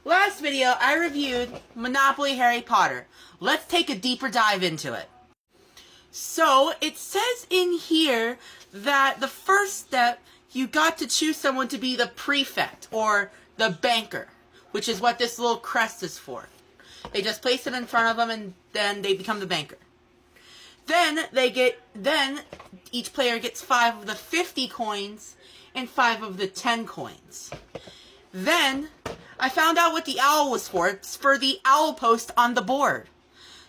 Last video, I reviewed Monopoly Harry Potter. Let's take a deeper dive into it. So, it says in here that the first step, you got to choose someone to be the prefect, or the banker, which is what this little crest is for. They just place it in front of them, and then they become the banker. Then, each player gets 5 of the 50 coins, and 5 of the 10 coins. Then, I found out what the owl was for. It's for the owl post on the board.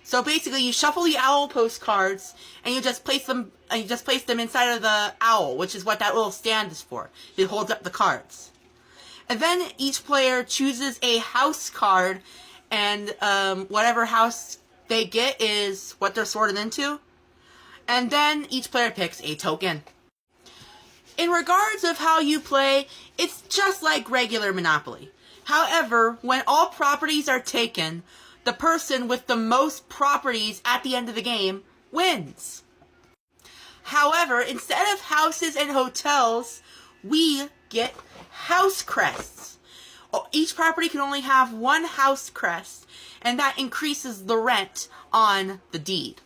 So basically, you shuffle the owl post cards, and you just place them. Inside of the owl, which is what that little stand is for. It holds up the cards. And then each player chooses a house card, and whatever house they get is what they're sorted into. And then each player picks a token. In regards of how you play, it's just like regular Monopoly. However, when all properties are taken, the person with the most properties at the end of the game wins. However, instead of houses and hotels, we get house crests. Each property can only have 1 house crest, and that increases the rent on the deed.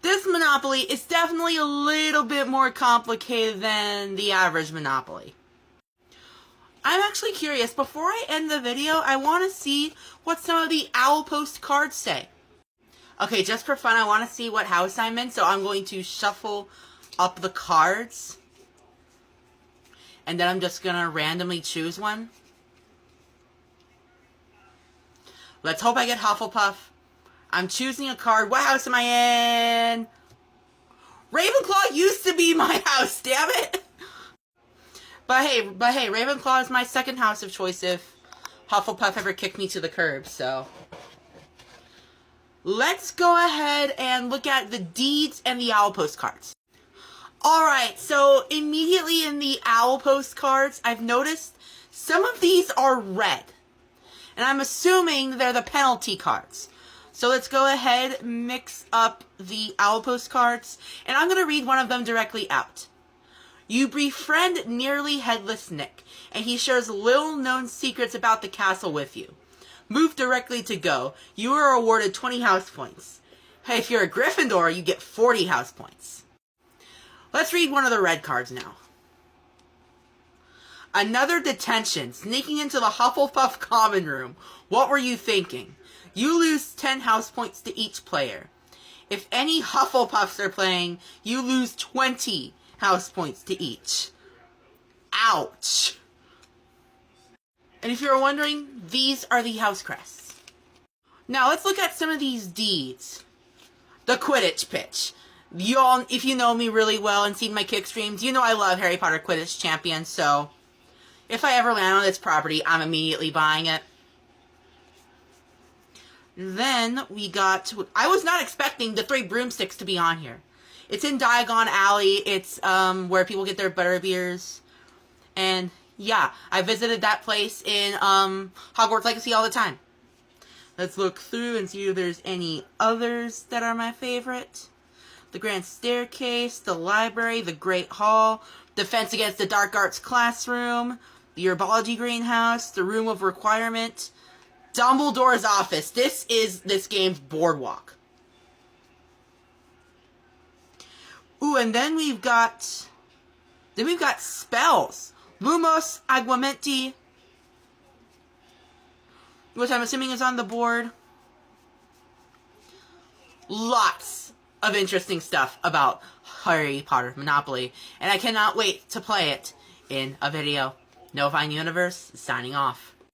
This Monopoly is definitely a little bit more complicated than the average Monopoly. I'm actually curious, before I end the video, I want to see what some of the owl post cards say. Okay, just for fun, I want to see what house I'm in, so I'm going to shuffle up the cards. And then I'm just going to randomly choose one. Let's hope I get Hufflepuff. I'm choosing a card. What house am I in? Ravenclaw used to be my house, damn it! But hey, Ravenclaw is my second house of choice if Hufflepuff ever kicked me to the curb, so. Let's go ahead and look at the deeds and the owl post cards. Alright, so immediately in the owl post cards, I've noticed some of these are red. And I'm assuming they're the penalty cards. So let's go ahead, mix up the owl post cards, and I'm going to read one of them directly out. You befriend Nearly Headless Nick, and he shares little known secrets about the castle with you. Move directly to go. You are awarded 20 house points. Hey, if you're a Gryffindor, you get 40 house points. Let's read one of the red cards now. Another detention, sneaking into the Hufflepuff common room. What were you thinking? You lose 10 house points to each player. If any Hufflepuffs are playing, you lose 20 house points to each. Ouch. And if you're wondering, these are the house crests. Now let's look at some of these deeds. The Quidditch pitch. Y'all, if you know me really well and seen my kick streams, you know I love Harry Potter Quidditch Champions, so if I ever land on this property, I'm immediately buying it. Then we got, I was not expecting the 3 broomsticks to be on here. It's in Diagon Alley. It's where people get their butterbeers. And yeah, I visited that place in Hogwarts Legacy all the time. Let's look through and see if there's any others that are my favorite. The Grand Staircase, the Library, the Great Hall, Defense Against the Dark Arts Classroom, the Herbology Greenhouse, the Room of Requirement, Dumbledore's Office. This is this game's boardwalk. Ooh, and then we've got spells. Lumos Aguamenti, which I'm assuming is on the board. Lots of interesting stuff about Harry Potter Monopoly, and I cannot wait to play it in a video. Novine Universe, signing off.